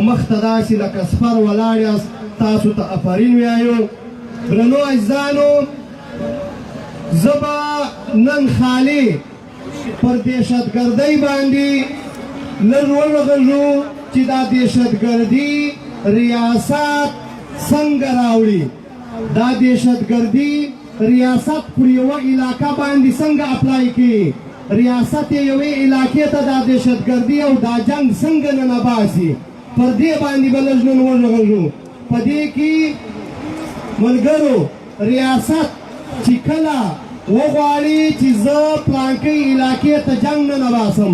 مخ ته داسې لکه سپر ولاړ یاست تاسو ته افرین وایو. درنو عزیزانو، زه به نن خالي پر دهشتګردۍ باندې لږ وغږېږو چې دا دهشتګردي ریاست څنګه راوړي، دا دهشتګردي ریاست پر یوه علاقه باندې څنګه اپلای کوي، ریاست یوې علاقې ته دا دهشتګردي او دا جنګ څنګه ننباسي، پر دې باندې به لږ نن وغږېږو. په دې کې ملګرو ریاست چې کله وغواړي چې زه پلانکۍ علاقې ته جنګ ننباسم،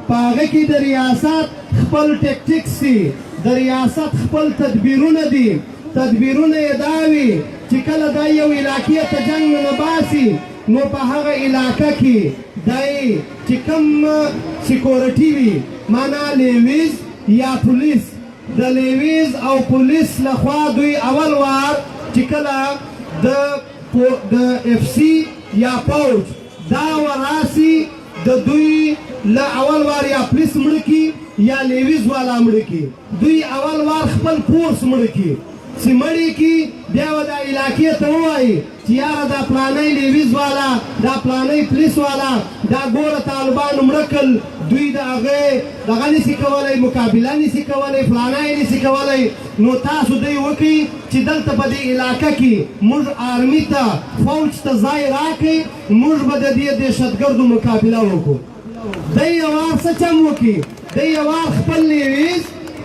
په هغه کې د ریاست خپل ټیکټکس دي، د ریاست خپل تدبیرونه دي. تدبیرونه یې دا وي چې کله دا یو علاقې ته جنګ ننباسي نو په هغه علاقه کې دی چې کوم سیکورټي وي، معنا لیویز یا پولیس، د لیویز او پولیس لخوا دوی اول وار چې کله د اف سی یا پوج دا وراسي د دوی له اول وار یا پولیس مړه کي یا لیویز والا مړه کي، دوی اول وار خپل فورس مړه کي. چې مړی کي بیا به دا علاقې ته ووایي چې یاره دا پلانی لیویز والا، دا پلانی پولیس والا، دا ګوره طالبانو مړه کړل، دوی د هغې دغه نسي کولی، مقابله نسي کولی، فلانی نسي کولی. نو تاسو دوی وکړئ چې دلته په دې علاقه کې موږ آرمي ته، فوج ته ځای راکړئ، موږ به د دې دهشتګردو مقابله وکړو. دی یو وار څه چم وکړي، دی یو وار خپل لیویز،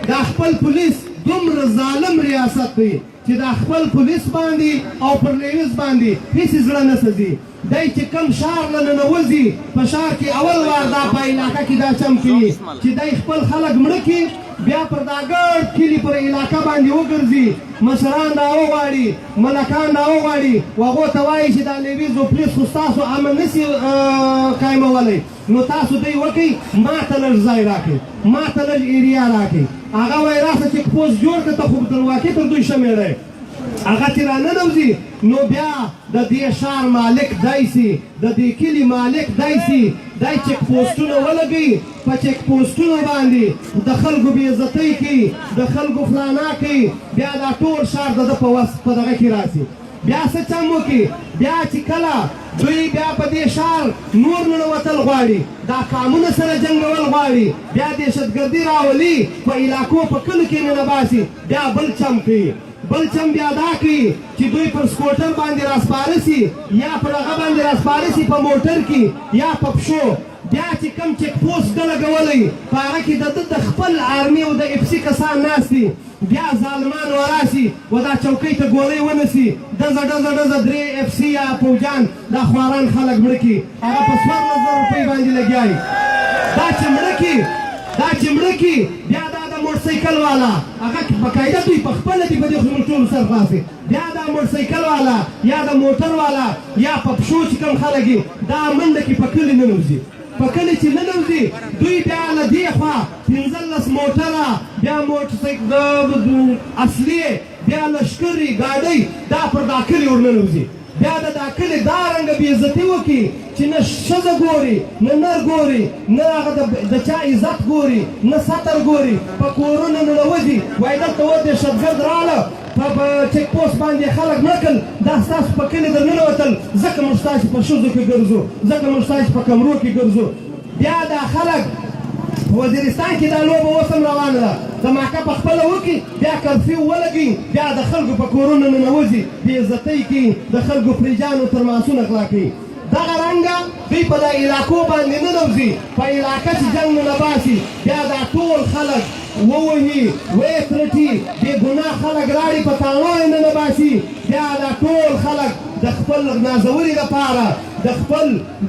دا خپل پولیس دومره ظالم ریاست دی چې دا خپل پولیس باندې او پر لیویز باندې هیڅ زړه نه سځي. دی چې کوم شهر نه ننوځي، په شهر کې اول وار دا په علاقه کې دا چم کوي چې دی خپل خلک مړه کړي، بیا پر دا ګرد کلي پر علاقه باندې وګرځي، مشران دا وغواړي، ملکان دا وغواړي، هغو ته وایي چې دا لیویز او پولیس خو ستاسو امن نسي قایمولی، نو تاسو دوی وکړئ ما ته لږ ځای راکړئ، ما ته لږ ایریا راکړئ. هغه وایي راسه چیک پوسټ جوړ کړه ته خو دلواکې تر دوی شمېړی، هغه چې راننوځي نو بیا د دې ښار مالک دی سي، د دې کلي مالک دی سي، دی چیک پوسټونه ولګوي، په چیک پوسټونو باندې د خلکو بې عزتۍ کوي، د خلکو فلانا کوي، بیا دا ټول ښار د ده په وس په دغه کې راسي. بیا څه چم وکړي، بیا چې کله دوی بیا په دې ښار نور ننوتل غواړي، دا قامونه سره جنګول غواړي، بیا دهشتګردي راولي، په علاقو په کلو کې ننباسي، بیا بل چم کوي. بل چم بیا دا کوي چې دوی پر سکوټر باندې راسپاره سي، یا پر هغه باندې راسپاره سي په موټر کې یا په پښو. بیا چې کوم چیک پوسټ ده لګولی، په هغه کې د ده د خپل آرمي او د اف سی کسان ناست دي، بیا ظالمان وراسي و دا چوکۍ ته ګولۍ ونسي، ډزه ډزه ډزه درې اف سی یا پوجان دا خواران خلک مړه کړي، هغه په 14,000 روپۍ باندې لګیا وي. دا چې مړه کړي، دا چې مړه کړي، بیا دا د موټرسایکل والا، هغه باقاعده دوی په خپله دي په دې خو موږ ټول سر خلاصې، بیا دا موټرسایکل والا یا د موټر والا یا په پښو چې کوم خلک دي، دا منډه کې په کلي ننوځي، په کلي چې ننوځي دوی بیا له دې خوا 15 موټره، بیا موټرسایکل اصلي، بیا لښکرې ګاډۍ، دا پر دا کلي ورننوځي، بیا د دا کلي دا رنګه بې عزتي وکړي چې نه ښځه ګوري، نه نر ګوري، نه هغه د چا عزت ګوري، نه سطر ګوري، په کورونو ننوځي، وایي دلته و دهشتګرد راغله، په چیک پوسټ باندې خلک مړه کړل، دا ستاسو په کلي در ننوتل، ځکه موږ ستاسو په ښځو کې ګرځو، ځکه موږ ستاسو په کمرو کې ګرځو. بیا دا خلک په وزیرستان کې دا لوبه اوس هم روانه ده، دماکه په خپله وکړي، بیا کرفیو ولګوي، بیا د خلکو په کورونو ننوځي، بې عزتۍ کوي، د خلکو فریجانو تر ماسونه غلا کوي. دغه رنګه دوی په دا علاقو باندې ننوځي، په علاقه چې جنګ ننباسي، بیا دا ټول خلک ووهي، ویې ترټي، بې ګناه خلک راړي په تاڼو یې ننباسي، بیا دا ټول خلک د خپل نازوري دپاره، د خپل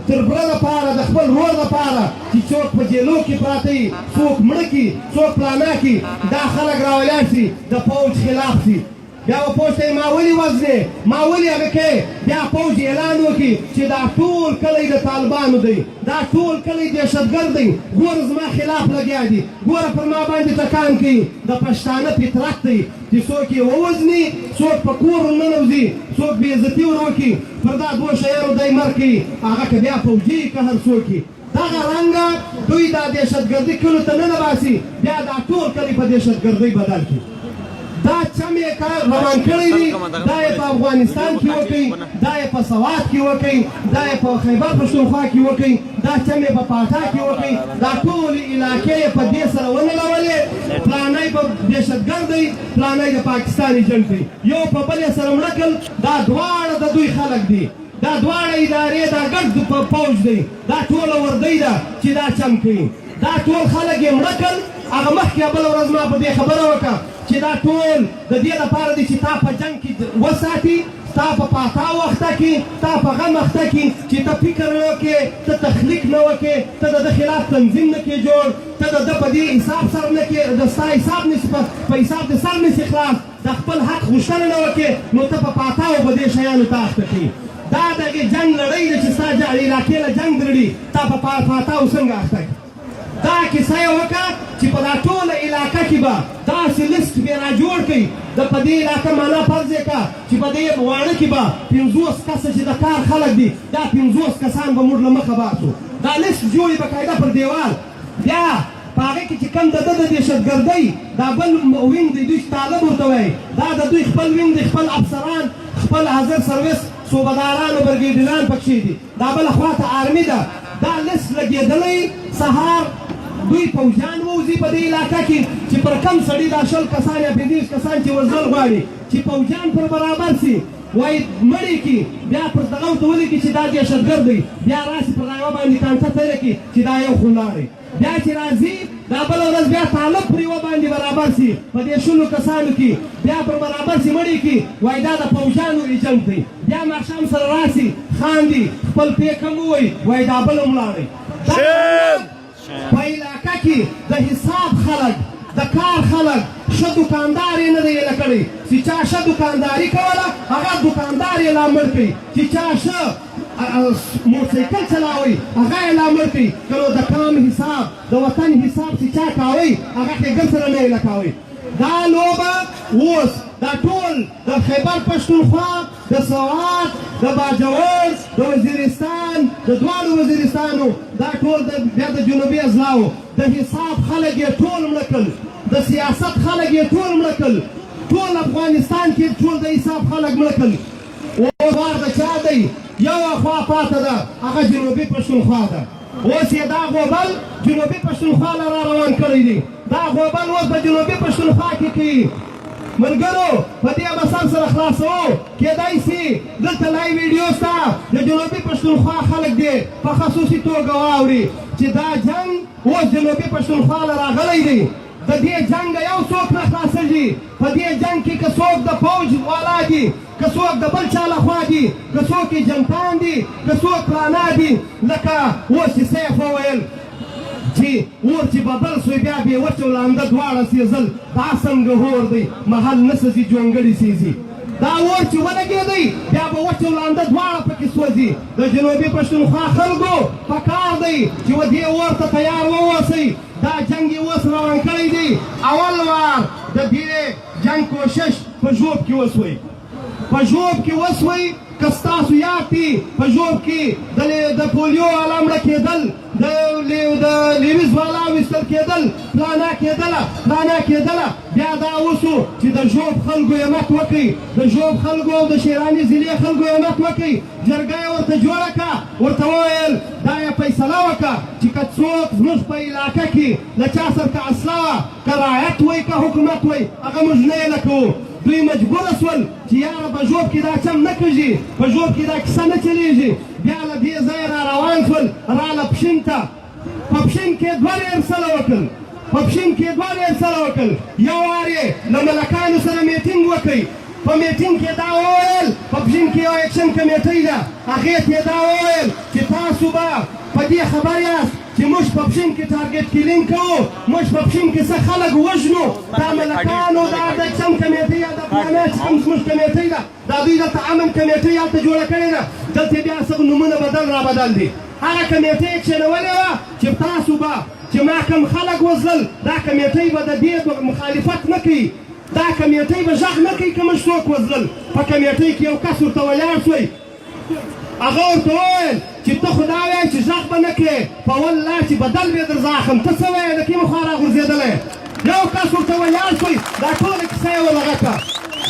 تربره دپاره، د خپل رور دپاره چې څوک په جیلو کې پراته وي، څوک مړه کي، څوک پلانا کي، دا خلک راولاړ شي، د پوج خلاف شي. بیا به پوج ته یې ما ولې وزنې، ما ولې هغه کوې، بیا پوج اعلان وکړي چې دا ټول کلی د طالبانو دی، دا ټول کلی دهشتګرد دی، ګوره زما خلاف لګیا دي، ګوره پر ما باندې ټکان کوي. د پښتانه فطرت دی چې څوک یې ووژني، څوک په کور ورننوځي، څوک بې عزتي ور وکړي، پر دا دوه شیانو دی مرګ کوي، هغه که بیا فوجي که هر څوک دغه رنګه دوی دا دهشتګردي کلیو ته نه باسي بیا دا ټول کلی په دهشتګردۍ بدل کړي دا چم یې روان کړی دي دا یې په افغانستان کې وکړي دا یې په سوات کې وکړي دا یې په خیبر پښتونخوا کې وکړي دا چم یې په پاټا کې وکړي دا ټولې علاقې یې په دې سره ونړولې پلانی په دهشتګرد دی پلانی د پاکستان ایجنټ دی یو په بل یې سره مړه کړل دا دواړه د دوی خلک دي دا دواړه ادارې دا ګډ پوځ دی دا ټوله وردۍ ده چې دا چم کوي دا ټول خلک یې مړه کړل هغه مخکې بله ورځ ما په دې خبره وکړه چې دا ټول د دې لپاره دی چې تا په جنګ کې وساتي تا په پاتا وخته کې تا په غم وخته کې چې ته فکر نه وکړې ته تخلیق نه وکړې ته د ده خلاف تنظیم نه کې جوړ ته د ده په دې حساب سر نه کې د ستا حساب نسي په حساب د سر نسي خلاص د خپل حق غوښتنه نه وکړې نو ته په پاتاو په دې شیانو ته اخته کړي دا دغې جنګ لړۍ ده چې ستا علاقې له جنګ درړي تا په پاتاو څنګه اخته کړي دا کیسه یې وکړه چې په دا ټوله علاقه کې به داسې لسټ بیا راجوړ کړئ د په دې علاقه معنا فرض یې کړه چې په دې واڼه کې به 50 کسه چې د کار خلک دي دا 50 کسان به موږ له مخه باسو دا لسټ جوړ یې بقاعده پر دیوال بیا په هغې کې چې کوم د ده د دهشتګردۍ دا بل وینګ دی دوی طالب ورته وایي دا د دوی خپل وینګ دی خپل افسران خپل حاضر سروس صوبهداران او برګیډیران پکښې دي دا بله خواته آرمي ده دا لسټ لګېدلی سهار دوی پوځیان ووځي په دې علاقه کې چې پر کم سړي دا 20 کسان یا 50 کسان چې ورځل غواړي چې پوځیان پر برابر سي وایي مړی کې بیا پر دغه ورته ولیکي چې دا دهشتګرد دی بیا راسي پر هغه باندې کانټه تېره کړي چې دا یو خو لاړی بیا چې راځي دا بله ورځ بیا طالب پر یوه باندې برابر سي په دې 100 کسانو کې بیا پر برابر سي مړی کې وایي دا د پوځیانو ایجنټ دی بیا ماښام سره راسي خاندي خپل پیک هم ووایي وایي دا بل هم لاړی په علاقه کې د حساب خلک د کار خلک ښه دوکاندار یې نه دی ایله کړی چې چا ښه دوکانداري کوله هغه دوکاندار یې لا مړ کړي چې چا ښه موټرسایکل چلاوئ هغه یې لا مړ کړي که نو د قام حساب د وطن حساب چې چا کوئ هغه ښېګل سره نه ایله کوئ دا لوبه اوس دا ټول د خیبر پښتونخوا د سوات د باجوړ د وزیرستان د دواړو وزیرستانو دا ټول بیا د جنوبي اضلاعو د حساب خلک یې ټول مړه کړل د سیاست خلک یې ټول مړه کړل ټول افغانستان کې ټول د حساب خلک مړه کړل اوس وار د چا دی یوه خوا پاته ده هغه جنوبي پښتونخوا ده اوس یې دا غوبل جنوبي پښتونخوا له را روان کړی دی دا غوبل اوس په جنوبي پښتونخوا کې کوي ملګرو په دې به سر سره خلاصوو کیدای شي دلته لایو ویډیو شته د جنوبي پښتونخوا خلک دی په خصوصي توګه واوري چې دا جنګ اوس جنوبي پښتونخوا له راغلی دی د دې جنګ یو څوک نه خلاصېږي په دې جنګ کې که څوک د فوج والا دي که څوک د بل چا لخوا دي که څوک یې جنګپان دي که څوک پلانا دي لکه اوس چې سیف وویل چې اور چې بدل سوی بیا بې وچه او لانده دواړه سېزل دا څنګه اور دی محل نه سځي جونګړي سېزي دا اور چې ولګېدی بیا به وچه او لانده دواړه پکې سوځي د جنوبي پښتونخوا خلکو پکار دی چې و دې اور ته تیار واوسئ دا جنګ یې اوس روان کړی دی اول وار د دې جنګ کوشش په ژوب کې وسوی په ژوب کې وسوی که ستاسو یاد دي په ژوب کې د پولیو والا مړه کېدل د لیویز والا ویستل کېدل پلانا کېدله بیا دا اوسو چې د ژوب خلکو یې مت وکړي د ژوب خلکو او د شیراني ضلعې خلکو یې مت وکړي جرګه یې ورته جوړه کړه ورته وویل دا یې فیصله وکړه چې که څوک زموږ په علاقه کې له چا سره که اصله وه که رعایت وی که حکومت وی هغه موږ نه یې لکوو دوی مجبوره سول چې یاره په ژوب کې دا چم نه کېږي په ژوب کې دا کیسه نه چلېږي بیا له دې ځایه را روان شول راله پښین ته په پښین کې دوه ریرسله وکړل یو وار یې له ملکانو سره میټینګ وکړئ په میټینګ کې دا وویل په پښین کې یو اکشن کمیټۍ ده هغې ته یې دا وویل چې تاسو به په دې خبر یاست چې موږ په پښین کې ټارګټ کلینګ کوو موږ په پښین کې څه خلک وژنو دا ملکانو دا د چم کمیټۍ یا د فلانه چې کوم زموږ کمیټۍ ده دا دوی دلته امن کمیټۍ هلته جوړه کړې ده دلته بیا څه نومونه بدل دي هغه کمیټۍ یې کښېنولې وه چې تاسو به چې ما کوم خلک وژلل دا کمیټۍ به د دې مخالفت نه کوي دا کمیټۍ به غږ نه کوي که موږ څوک وژلل په کمیټۍ کې یو کس ورته ولاړ شوی هغه ورته وویل چې ته خو دا وایې چې غږ به نه کړې په والله چې بدل وې در زاخم ته څه وایې د کومې خوا راغورځېدلی یو کس ورته ولاړ شوی دا ټوله کیسه یې ولغه کړه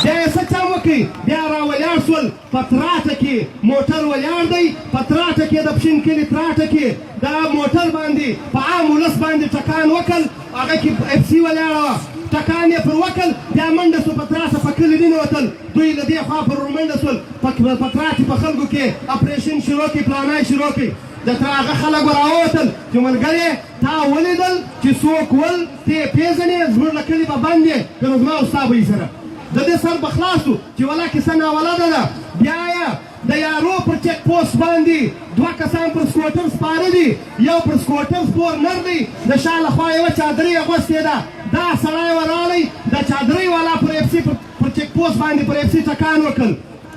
بیا یې څه چم وکړي بیا راولاړ شول په تراټه کې موټر ولاړ دی په تراټه کې د پښین کلي تراټه کې دا موټر باندې په عام ولس باندې ټکان وکړ هغه کې اف سي ولاړه وه ټکان یې پر وکړ بیا منډه سو په تراټه په کلي ننوتل دوی له دې خوا پر منډه سول په تراټې په خلکو کې اپریشن شروع کړي پلانای شروع کړي د تر هغه خلک راووتل چې ملګرې تا ولیدل چې څوک ول ته یې پېژنې زموږ له کلي به بند یې که نو زما او ستا به یې سره د دې سر به خلاص و چې ولا کیسه ناولده ده بیا یې د یارو پر چک پوسټ باندې دوه کسان پر سکوټر سپاره دي یو پر سکوټر سپور نر دی د شا لخوا یوه چادرۍ اغوستې ده دا سړی ورالی د چادرۍ والا پر اف سي پر چک پوسټ باندې پر اف سي ټکان وکړ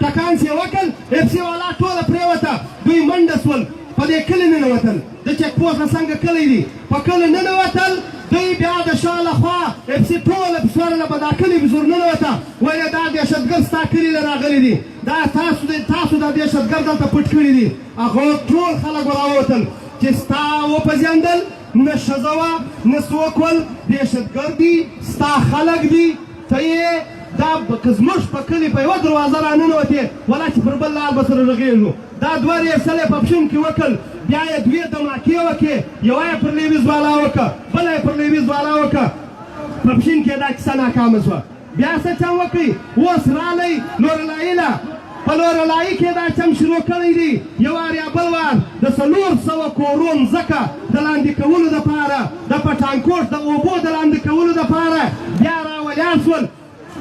ټکان چې یې وکړ اف سي والا ټوله پرېوته دوی منډه سول په دې کلي ننوتل د چک پوسټ نه څنګه کلی دی په کلي ننوتل دوی بیا د شا لخوا اف سي ټوله سورله به دا کلي بزور ننوته ویل دا دهشتګرد ستا کلي له راغلي دي دا تاسو دا دهشتګرد دلته پټ کړي دي هغه ټول خلک راووتل چې ستا وپېژندل نه ښځه وه نه څوک ول دهشتګرد دي ستا خلک دي ته یې دا که زموږ په کلي په یوه دروازه را ننوتې ولا چې پر بل لار به سره رغېږو دا دوه ریسله یې په پښین کې وکړل بیا یې دوې دماکې وکړې یوه یې پر لیویز والا وکړه بله یې پر لیویز والا وکړه په پښین کې دا کیسه ناکامه شوه بیا څه چم وکړئ اوس رالی لورلایي له په لورلایي کې دا چم شروع کړی دی یو وار یا بل وار د 400 کورو مځکه د لاندې کولو دپاره د پټانکوټ د اوبو د لاندې کولو دپاره بیا راولاړ شول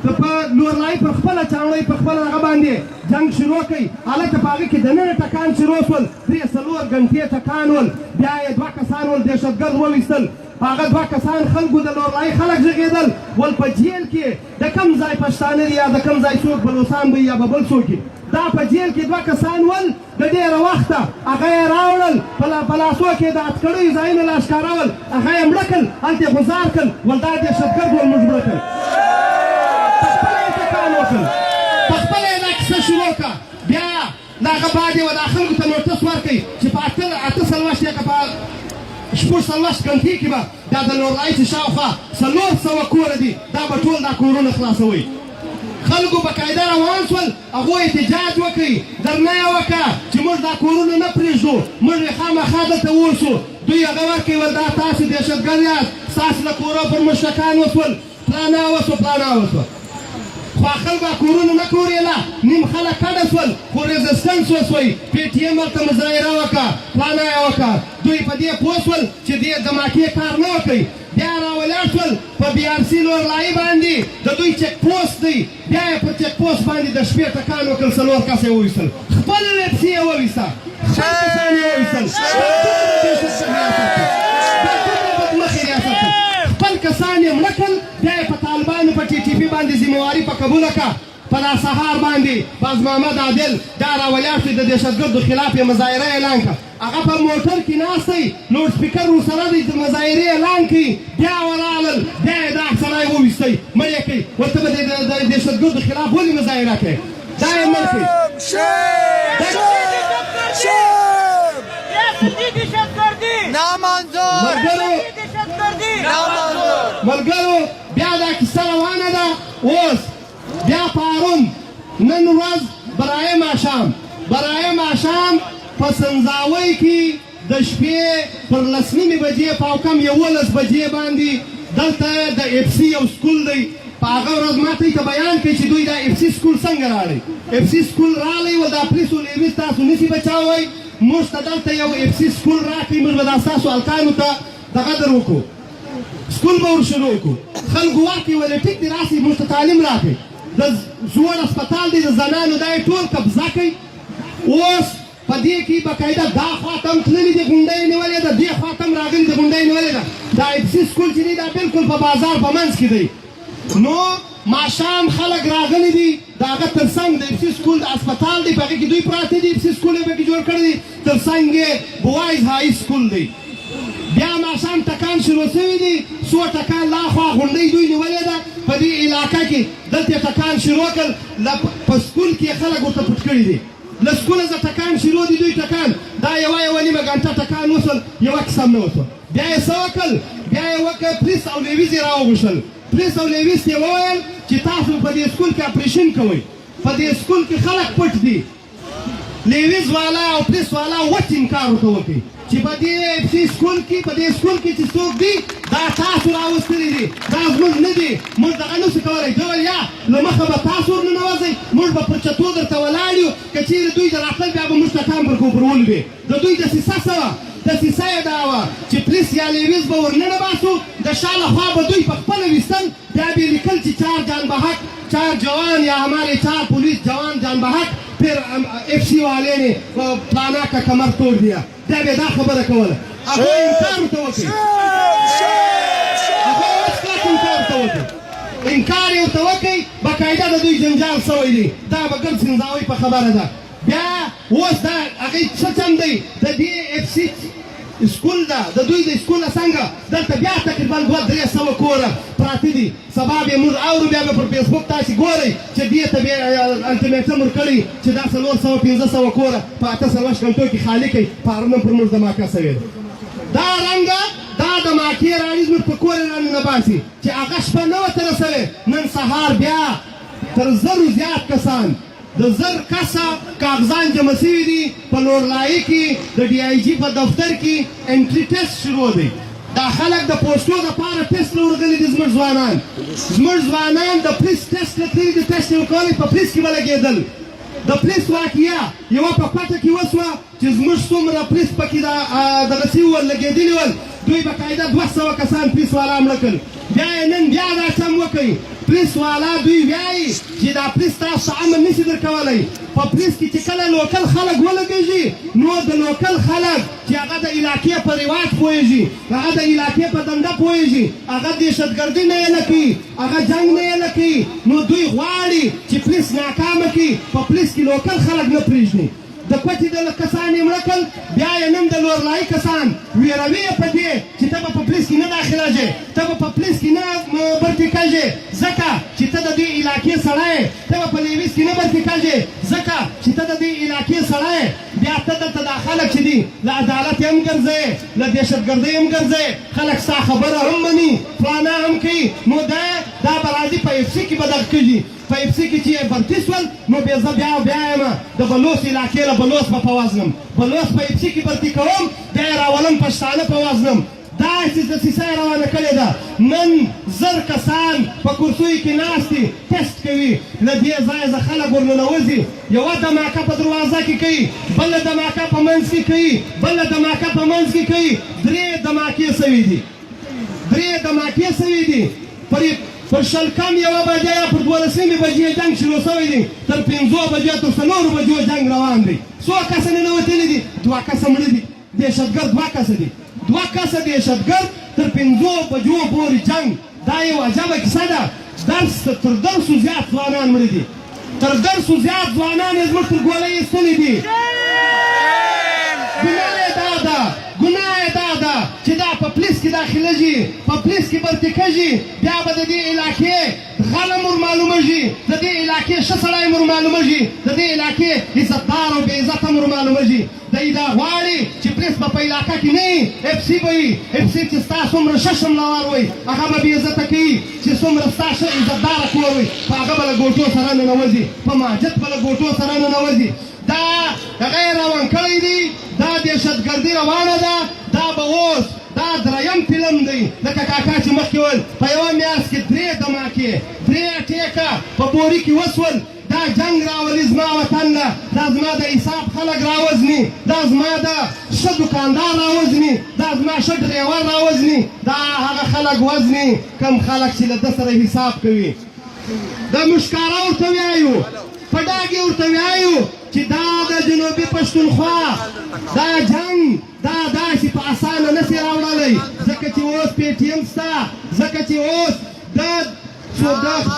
په لورلایي پر خپله چاڼۍ په خپله هغه باندې جنګ شروع کوي هلته په هغه کې دننه ټکان شروع شول 3-4 ګنټې ټکان ول بیا یې 2 کسان ول دهشتګرد وویستل هغه 2 کسان خلکو د لورلایي خلک غږېدل ول په جیل کې د کم ځای پښتانه دي یا د کم ځای څوک بلوڅان به یا به بل څوک دا په جیل کې 2 کسان ول د ډېره وخته هغه یې راوړل په لاسو کې د اتکړیو ځایونه لا ښکاره ول هغه یې مړه کړل هلته یې غوځار کړل ول دا دهشتګرد ول موږ مړه کړل پخپله یې دا کیسه شروع کړه بیا د هغه بعد یې دا خلکو ته نوټس ورکوي چې په 48 یا که په 46 ګنټې کې به دا د لورلایي چې شاوخوا 400 کوره دي دا به ټول دا کورونه خلاصوي خلکو بقاعده روان شول هغوی احتجاج وکړي درنه یې وکړه چې موږ دا کورونه نه پرېږدو موږ یې خامخا دلته اوسو دوی هغه ورکوي ول دا تاسو دهشتګرد یاست ستاسو له کورو پر مشرکان وسول پلانه وسوه خو خلکو کورونه نه کورېله نیم خلک کډه شول خو ریزسټنس وسوی پی ټي ایم ورته مظاهره وکړه پلانه یې وکړه دوی په دې پوه شول چې دې دماکې کار نه وکړي بیا راولاړ شول په بي آر سي لورلایي باندې د دوی چک پوسټ دی بیا یې په چک پوسټ باندې د شپې ټکان وکړل 4 کسه یې وویستل خپل لیپسي یې وویسته خپل کسان یې وویستل خپل کسان یې مړه کړل بیا یې په طالبانو په ټي ټي پي باندې ذمهواري په قبوله کړه په دا سهار باندې باز محمد عادل دا راولاړ شوی د دهشتګردو خلاف یې مظاهره اعلان کړه هغه په موټر کې ناست دی لوډ سپیکر ورسره دی د مظاهرې اعلان کوي بیا ورالل بیا یې دا سړی وویستی مړ یې کوي ورته به د دهشتګردو خلاف ولې مظاهره کوي دا یې مړ کوي ملګرو بیا دا کیسه روانه ده اوس بیا پارون نن ورځ برای ماښام په سنځاوۍ کې د شپې پر 10 بجې په کم 11 بجې باندې دلته د اف سي یو سکول دی په هغه ورځ ماته یې بیان کوي چې دوی دا اف سي سکول څنګه راغلی اف سي سکول راغلی و دا پولیسو لیویز تاسو نشي بچاوئ موږ ته دلته یو اف سي سکول راکړئ موږ به دا ستاسو هلکانو ته دغه در وکړو سکول به ور شروع کړو خلکو ورکړي ولې ټیک دی راسئ موږ ته تعلیم راکړئ د زوړ هسپتال دی د زنانو دا یې ټول قبضه کوي اوس په دې کې باقاعده دا خوا ته هم تللي دي غونډۍ یې نیولې ده دې خوا ته هم راغلي د غونډۍ یې نیولې ده دا اف سي سکول چې دی دا بلکل په بازار په منځ کې دی نو ماښام خلک راغلي دي د هغه تر څنګ د اف سي سکول د هسپتال دی په هغې کې دوی پراته دي اف سي سکول یې پکې جوړ کړی دی تر څنګ یې بوایز های سکول دی بیا ماښام ټکان شروع شوي دي څو ټکان لا خوا غونډۍ دوی نیولې ده په دې علاقه کې دلته ټکان شروع کړل په سکول کې خلک ورته پټ کړي دي له سکوله زه ټکان شروع دي دوی ټکان دا یوه نیمه ګنټه ټکان وشول یوه کیسه هم نه وشوه بیا یې څه وکړل بیا یې وکړ پولیس او لیویز یې راوغوښتل پولیس او لیویز ته یې وویل چې تاسو په دې سکول کې اپریشن کوئ په دې سکول کې خلک پټ دي لیویز والا او پولیس والا وچ انکار ورته وکړي چې په دې سکول کې چې څوک دي دا تاسو راوستلي دي دا زموږ نه دي موږ دغه نشو کولی ده ویل یا له مخه به تاسو ورننوځئ موږ به پر چتو درته ولاړ یو که چیرې دوی د راتلل بیا به موږ ټکان پر کوپرول وي د دوی دسیسه څه وه دسیسه یې دا وه چې پولیس یا لیویز به ورننه باسو د شا لخوا به دوی په خپله ویستل بیا به یې لیکل چې 4 جان بحق 4 جوان یا ہمارے 4 पुलिस जवान जान बहक फिर FC वाले ने प्लाना का कमर तोड़ दिया دا به دا خبره کوله هغه انکار ورته وکړي انکار یې ورته وکړي باقاعده د دوی جنجال سوی دی دا به ګرد سنځاوي په خبره ده بیا اوس دا هغې څه چم دی د دې FC سکول ده د دوی د سکول څنګه دلته بیا تقریبا 200-300 کوره پراته دي سبا به موږ اورو بیا به پر فیسبوک تاسې ګورئ چې دې ته بیا الټیمیټم ورکړی چې دا 400-500 کوره په 18 غنټو کې خالي کوي فارم پر موږ دماکه سوی ده دا رنګه دا دماکې راړي زموږ په کور یې راننه باسي چې هغه شپه نه وه تېره سوې نن سهار بیا تر 1000 زیات کسان د 1000 کسه کاغذان جمع سوي دي په لورلایي کې د DIG په دفتر کې انټري ټیسټ شروع دی دا خلک د پوسټو دپاره ټیسټ له ورغلي دي زموږ ځوانان د پولیس ټیسټ له تللي دي ټیسټ یې ورکولی په پولیس کې به لګېدل د پولیس واقعه یوه په پټه کې وسوه چې زموږ څومره پولیس پکې دغسې ول لګېدلي ول دوی باقاعده 200 کسان پولیس والا مړه کړل بیا یې نن بیا دا چم وکړئ پولیس والا دوی وایي چې دا پولیس تاسو امن نشي درکولی په پولیس کې چې کله لوکل خلک ولګېږي نو د لوکل خلک چې هغه د علاقې په رواج پوهېږي هغه د علاقې په دنده پوهېږي هغه دهشتګردي نه یې نه کوي هغه جنګ نه یې نه کوي نو دوی غواړي چې پولیس ناکامه کړي په پولیس کې لوکل خلک نه پرېږدي د کوټې د کسان یې مړه کړل بیا یې نن د لورلایي کسان ویروي یې په دې چې ته به په پولیس کې نه داخلېږې ته به په پولیس کې نه برتي کېږې ځکه چې ته د دې علاقې سړی یې ته به په لیویز کې نه برتي کېږې ځکه چې ته د دې علاقې سړی یې بیا ته دلته دا خلک چې دي له عدالت یې هم ګرځې له دهشتګردۍ هم ګرځې خلک ستا خبره هم مني فلانا هم کوي نو دا به راځي په FC کې به دغه کېږي په FC کې چې یې برتي شول نو بیا زه بیا یم د بلوڅ علاقې له بلوڅ به په وزنم بلوڅ په FC کې برتي کوم بیا یې راولم پښتانه په وزنم داسې دسیسه یې روانه کړې ده نن 1000 کسان په کرسیو کې ناست دي ټیسټ کوي له دې ځایه زه خلک ورننوځي یوه دماکه په دروازه کې کوي بله دماکه په منځ کې کوي بله دماکه په منځ کې کوي 3 دماکې سوي دي 3 دماکې سوي دي پر شلکم یوه بجې یا پر 12 بجې جنګ شروع سوی دی تر 5 بجې تر 4 بجو جنګ روان دی څو کسه ننوتلي دي 2 کسه مړه دي دهشتګرد 2 کسه دي 2 کسه دهشتګرد تر 5 بجو پورې جنګ دا یو عجبه کیسه ده تر درسو زیات ځوانان مړه دي تر درسو زیات ځوانان یې زموږ تر ګولۍ ایستلي دي ګناه یې دا ده چې دا په پولیس کې داخلېږي په پولیس کې برتي کېږي بیا به د دې علاقې غلم ور معلومېږي د دې علاقې ښه سړی ور معلومېږي د دې علاقې عزتدار او بې عزته ور معلومېږي دی دا غواړي چې پولیس به په علاقه کې نه وي FC به وي FC چې ستا څومره ښه شملوار وي هغه به بې عزته کوي چې څومره ستا ښه عزتداره کور وي په هغه به له ګوټو سره ننوځي په مسجد به له ګوټو سره ننوځي دا هغه یې روان کړی دی دا دهشتګردي روانه ده دا به اوس دا 3یم فلم دی لکه کاکا چې مخکې ویل په یوه میاشت کې 3 دماکې 3 ټیکه په بوري کې وسول دا جنګ راولي زما وطن له دا زما د حساب خلک راوزني دا زما د ښه دوکاندار راوزني دا زما ښه ډریور راوزني دا هغه خلک وزني کم خلک چې له ده سره حساب کوي د مشکاره ورته وایو په ډاګې ورته وایو چې دا د جنوبي پښتونخوا دا جنګ دا داسې په اسانه نسي راوړلی ځکه چې اوس PTM شته ځکه چې اوس د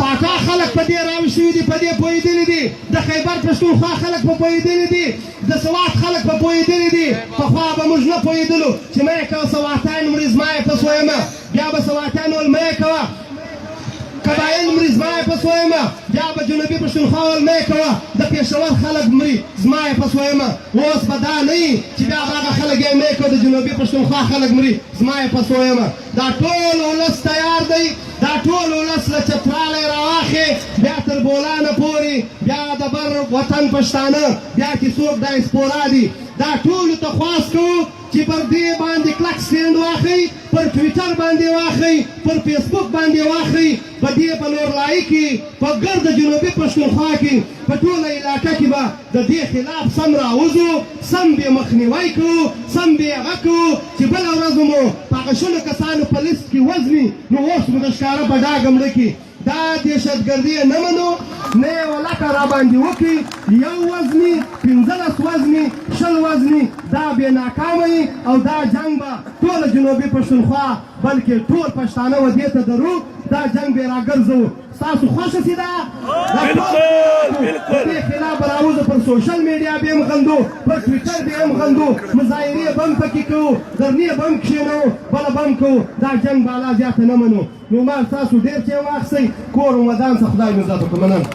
پاټا خلک په دې راوي شوي دي په دې پوهېدلي دي د خیبر پښتونخوا خلک په پوهېدلي دي د سوات خلک په پوهېدلي دي پخوا به موږ نه پوهېدلو چې مه یې کوه سواتیان مرې زما یې پس ویمه بیا به سواتیان ول مه یې کوه قبایل مرې زما یې پس پس وایم بیا به جنوبي پښتونخوا ولمې کوه د پېښور خلک مري زما یې پس وایم اوس به دا نه وي چې بیا به هغه خلک یې مې کوه د جنوبي پښتونخوا خلک مري زما یې پس وایم دا ټول ولس تیار دی دا ټول ولس له چتراله راواخې بیا تر بولانه پورې بیا د بر وطن پښتانه بیا چې څوک ډایسپورا دي دا ټولو ته خواست کوو چې پر دې باندې کلک سټینډ واخلئ پر ټویټر باندې واخلئ پر فیسبوک باندې واخلئ په دې په نورلایي کې په ګرد جنوبي پښتونخوا کې په ټوله علاقه کې به د دې خلاف سم راوځو سم بې مخنیوی کوو سم بې هغه کوو چې بله ورځ مو په هغه شلو کسانو په لیست کې وزني نو اوس مو د ښکاره په ډاګه مړه کړي دا دهشتګردي یې نه منو نه یې ولکه راباندې وکړي یو وزني 15 وزني 20 وزني دا بې ناکامه وي او دا جنګ به ټوله جنوبي پښتونخوا بلکې ټول پښتانه و دې ته درو دا جنګ به یې راګرځوو ستاسو خوښه سي دا د دې خلاف به راوځو پر سوشل میډیا به هم غندو پر ټویټر به هم غندو مظاهرې به هم پکې کوو درنې به هم کښېنوو بله به هم کوو دا جنګ به الله زیاته نه منو نو ما تاسو ډېر چې واخیستئ کور و ودان څخه خدای مو عزت وکړو مننه